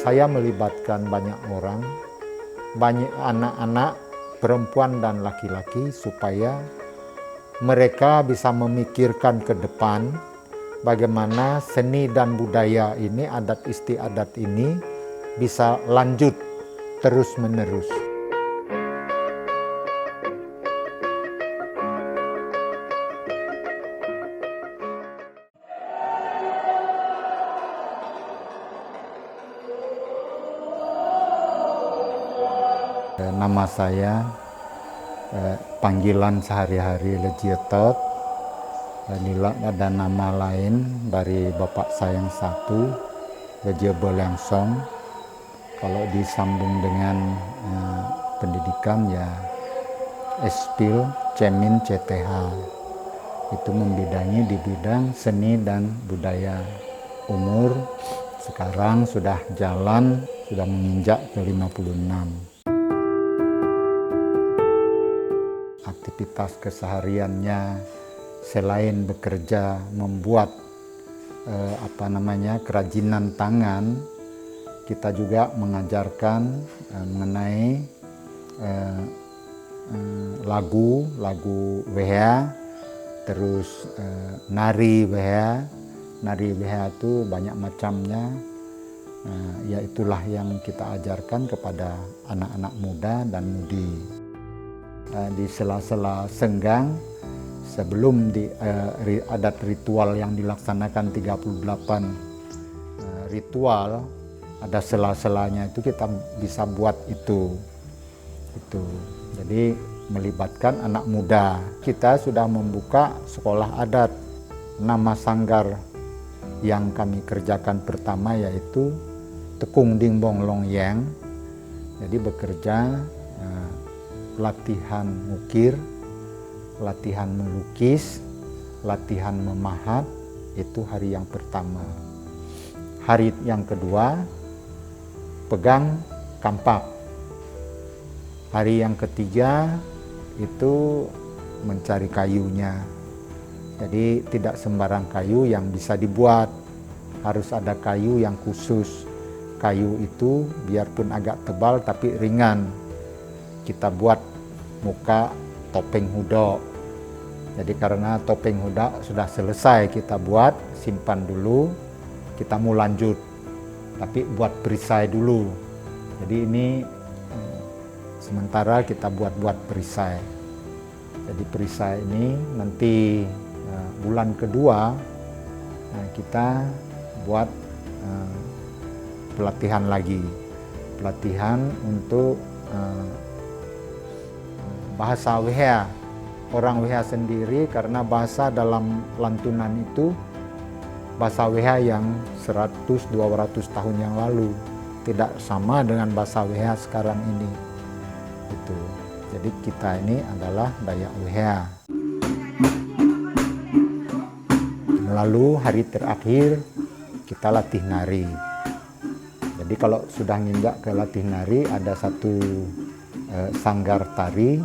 Saya melibatkan banyak orang, banyak anak-anak, perempuan dan laki-laki supaya mereka bisa memikirkan ke depan bagaimana seni dan budaya ini, adat istiadat ini bisa lanjut terus-menerus. Nama saya, panggilan sehari-hari Lejietot. Ada nama lain dari bapak saya yang satu, Lejie Belengsong. Kalau disambung dengan pendidikan ya Espil Cemin CTH. Itu membidangi di bidang seni dan budaya. Umur sekarang sudah jalan, sudah menginjak ke 56. Aktivitas kesehariannya selain bekerja membuat kerajinan tangan, kita juga mengajarkan mengenai lagu Wehea, terus nari Wehea. Nari Wehea itu banyak macamnya, ya itulah yang kita ajarkan kepada anak-anak muda dan mudi. Di sela-sela senggang sebelum adat ritual yang dilaksanakan 38 ritual, ada sela-selanya itu kita bisa buat itu. Jadi melibatkan anak muda. Kita sudah membuka sekolah adat. Nama sanggar yang kami kerjakan pertama yaitu Tekung Dingbong Longyeng. Jadi bekerja latihan mukir, latihan melukis, latihan memahat, itu hari yang pertama. Hari yang kedua, pegang kampak. Hari yang ketiga, itu mencari kayunya. Jadi tidak sembarang kayu yang bisa dibuat, harus ada kayu yang khusus. Kayu itu biarpun agak tebal tapi ringan. Kita buat muka topeng hudok. Jadi karena topeng hudok sudah selesai kita buat, simpan dulu, kita mau lanjut. Tapi buat perisai dulu. Jadi ini sementara kita buat perisai. Jadi perisai ini nanti bulan kedua kita buat pelatihan lagi. Pelatihan untuk bahasa Wehea, orang Wehea sendiri, karena bahasa dalam lantunan itu bahasa Wehea yang 100-200 tahun yang lalu, tidak sama dengan bahasa Wehea sekarang ini. Jadi kita ini adalah Dayak Wehea. Lalu hari terakhir kita latih nari. Jadi kalau sudah nginjak ke latih nari, ada satu sanggar tari,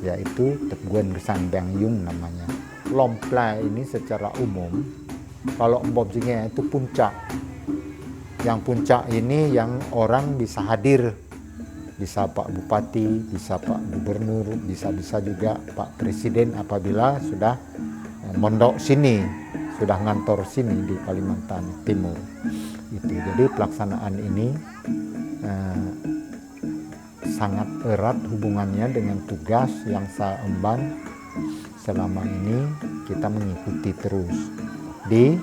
yaitu Teguan Gesan Bangyung namanya. Lomplai ini secara umum, kalau Mbob Jingge itu puncak. Yang puncak ini yang orang bisa hadir, bisa Pak Bupati, bisa Pak Gubernur, bisa juga Pak Presiden apabila sudah mondok sini, sudah ngantor sini di Kalimantan Timur. Jadi pelaksanaan ini sangat erat hubungannya dengan tugas yang saya emban selama ini. Kita mengikuti terus di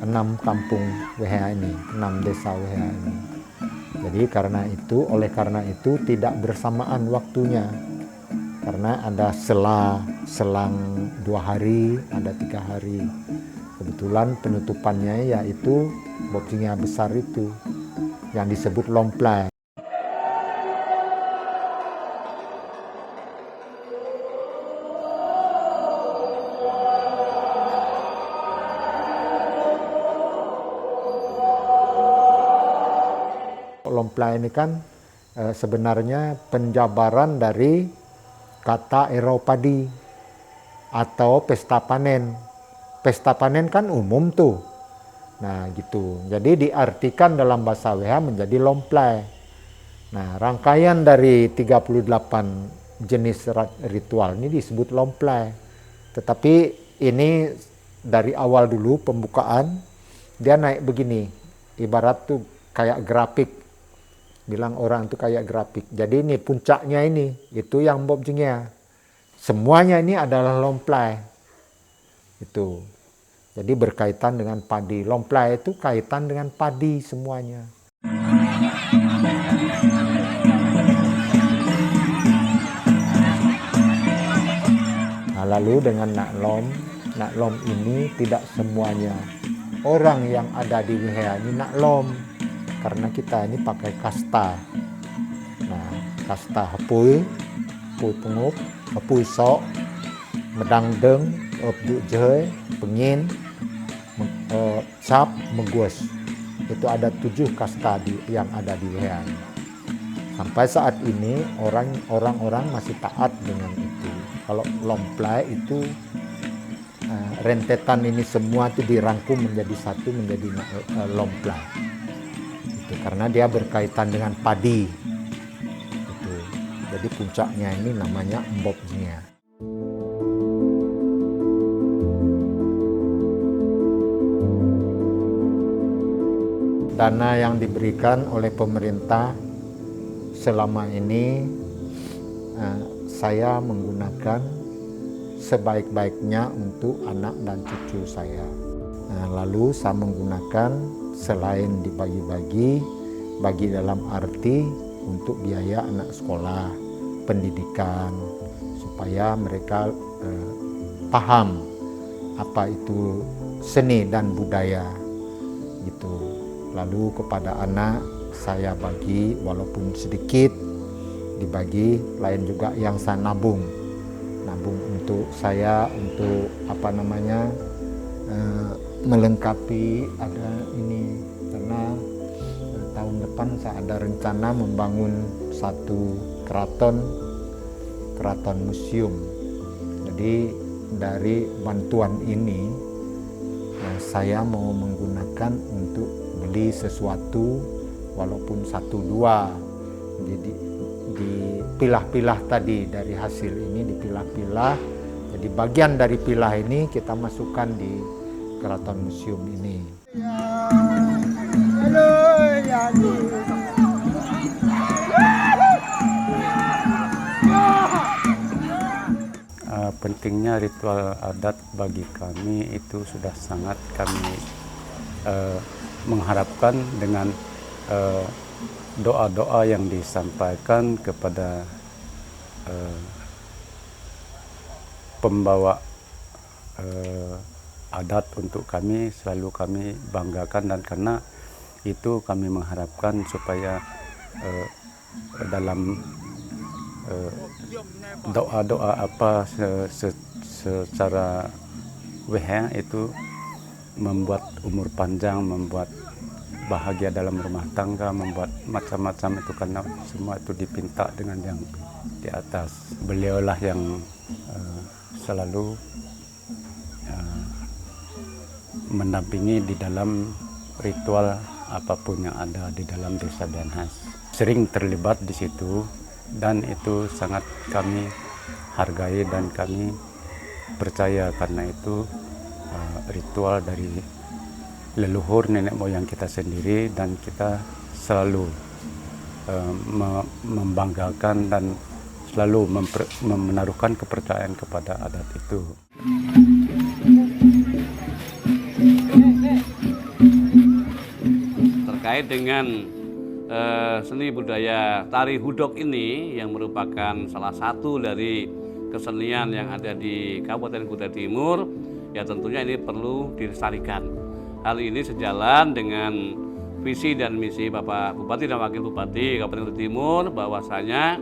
6 kampung Wehea ini, 6 desa Wehea ini. Jadi oleh karena itu tidak bersamaan waktunya, karena ada selang 2 hari, ada 3 hari. Kebetulan penutupannya yaitu Mbob Jingge besar itu yang disebut Lomplai. Lomplai ini kan sebenarnya penjabaran dari kata Eropadi atau pesta panen. Pesta panen kan umum tuh. Nah gitu, jadi diartikan dalam bahasa WH menjadi lomplai. Nah rangkaian dari 38 jenis ritual ini disebut lomplai. Tetapi ini dari awal dulu pembukaan, dia naik begini, ibarat tuh kayak grafik, bilang orang tuh kayak grafik. Jadi ini puncaknya ini, itu yang Bob Jingya. Semuanya ini adalah lomplai. Itu. Jadi berkaitan dengan padi. Lomplai itu kaitan dengan padi semuanya. Nah, lalu dengan naklom ini tidak semuanya orang yang ada di WHA ini naklom. Karena kita ini pakai kasta. Nah, kasta hapui, pengup, hapui sok, medang deng, abdu jeh, pengin, cap, meguas. Itu ada 7 kasta yang ada di WHA. Sampai saat ini orang-orang masih taat dengan itu. Kalau lomplai itu rentetan ini semua itu dirangkum menjadi satu, menjadi lomplai. Itu karena dia berkaitan dengan padi. Itu. Jadi puncaknya ini namanya Mboknya. Dana yang diberikan oleh pemerintah selama ini saya menggunakan sebaik-baiknya untuk anak dan cucu saya. Lalu saya menggunakan selain dibagi-bagi, bagi dalam arti untuk biaya anak sekolah, pendidikan, supaya mereka paham apa itu seni dan budaya gitu. Lalu kepada anak saya bagi walaupun sedikit dibagi, lain juga yang saya nabung untuk saya, untuk melengkapi ada ini, karena tahun depan saya ada rencana membangun satu keraton museum. Jadi dari bantuan ini saya mau menggunakan untuk beli sesuatu walaupun 1-2, jadi dipilah-pilah tadi dari hasil ini, dipilah-pilah. Jadi bagian dari pilah ini kita masukkan di keraton museum ini. Pentingnya ritual adat bagi kami itu sudah sangat kami mengharapkan dengan doa-doa yang disampaikan kepada pembawa adat untuk kami, selalu kami banggakan, dan karena itu kami mengharapkan supaya dalam doa-doa apa secara WH itu membuat umur panjang, membuat bahagia dalam rumah tangga, membuat macam-macam itu, karena semua itu dipinta dengan yang di atas. Beliaulah yang selalu mendampingi di dalam ritual apapun yang ada di dalam desa Benhas. Sering terlibat di situ, dan itu sangat kami hargai dan kami percaya, karena itu ritual dari leluhur nenek moyang kita sendiri, dan kita selalu membanggakan dan selalu menaruhkan kepercayaan kepada adat itu. Terkait dengan seni budaya tari hudok ini, yang merupakan salah satu dari kesenian yang ada di Kabupaten Kutai Timur, ya tentunya ini perlu dilestarikan. Hal ini sejalan dengan visi dan misi Bapak Bupati dan Wakil Bupati Kabupaten Kutai Timur, bahwasanya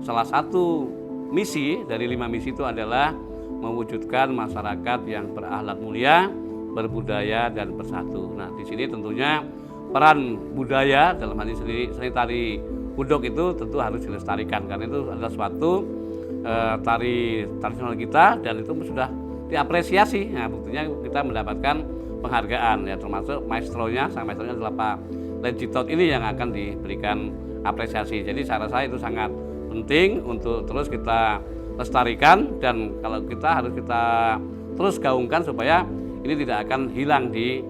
salah satu misi dari 5 misi itu adalah mewujudkan masyarakat yang berakhlak mulia, berbudaya dan bersatu. Nah, di sini tentunya peran budaya dalam hal ini seni tari hudok itu tentu harus dilestarikan, karena itu adalah suatu tari tradisional kita dan itu sudah diapresiasi. Nah, buktinya kita mendapatkan penghargaan, ya termasuk maestronya, sang maestronya adalah Pak Lejitot ini yang akan diberikan apresiasi. Jadi saya rasa itu sangat penting untuk terus kita lestarikan, dan kalau kita harus kita terus gaungkan supaya ini tidak akan hilang di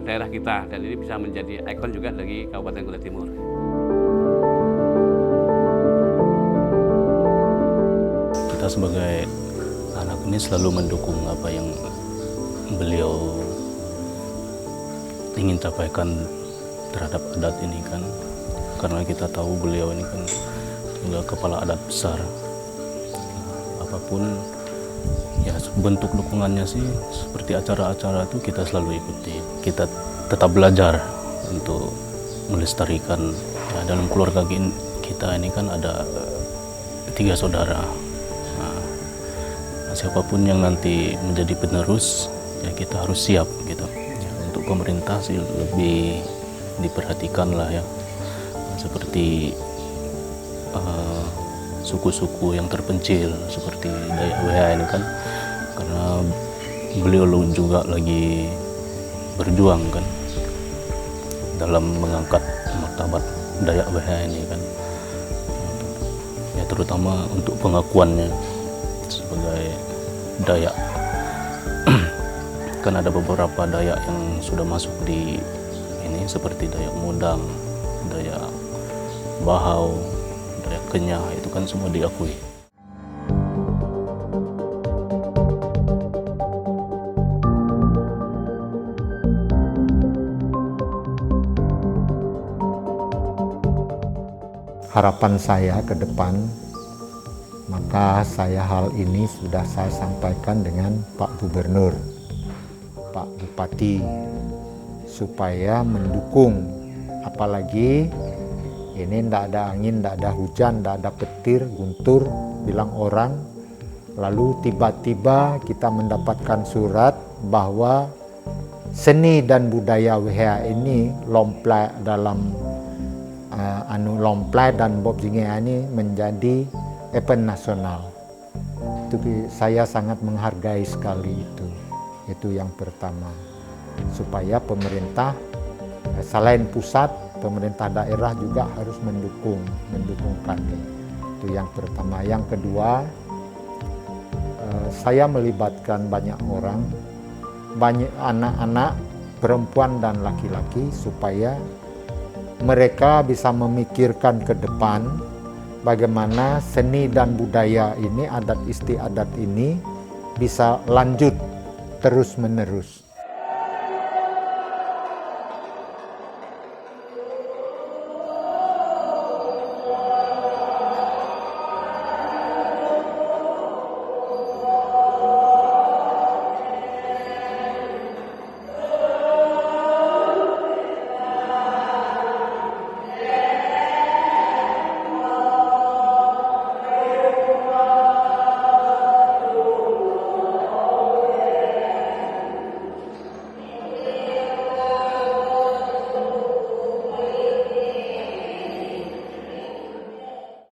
daerah kita, dan ini bisa menjadi ikon juga dari Kabupaten Kutai Timur. Kita sebagai anak ini selalu mendukung apa yang beliau ingin capaikan terhadap adat ini kan, karena kita tahu beliau ini kan adalah kepala adat besar. Apapun ya bentuk dukungannya sih, seperti acara-acara itu kita selalu ikuti. Kita tetap belajar untuk melestarikan. Ya, dalam keluarga kita ini kan ada 3 saudara. Nah, siapapun yang nanti menjadi penerus, ya kita harus siap gitu. Ya, untuk pemerintah sih lebih diperhatikan lah ya, seperti suku-suku yang terpencil seperti Dayak WH ini kan, karena beliau juga lagi berjuang kan dalam mengangkat martabat Dayak WH ini kan, ya terutama untuk pengakuannya sebagai Dayak. Kan ada beberapa Dayak yang sudah masuk di ini seperti Dayak Modang, Dayak Bahau, Dayak Kenyah, itu kan semua diakui. Harapan saya ke depan, maka hal ini sudah saya sampaikan dengan Pak Gubernur, Pak Bupati, supaya mendukung, apalagi ini tidak ada angin, tidak ada hujan, tidak ada petir, guntur, bilang orang. Lalu tiba-tiba kita mendapatkan surat bahwa seni dan budaya WHA ini lomplai dalam lomplai dan Bob Jingea ini menjadi event nasional. Itu saya sangat menghargai sekali itu. Itu yang pertama. Supaya pemerintah selain pusat, pemerintah daerah juga harus mendukung kami. Itu yang pertama. Yang kedua, saya melibatkan banyak orang, banyak anak-anak, perempuan dan laki-laki, supaya mereka bisa memikirkan ke depan bagaimana seni dan budaya ini, adat istiadat ini bisa lanjut terus-menerus.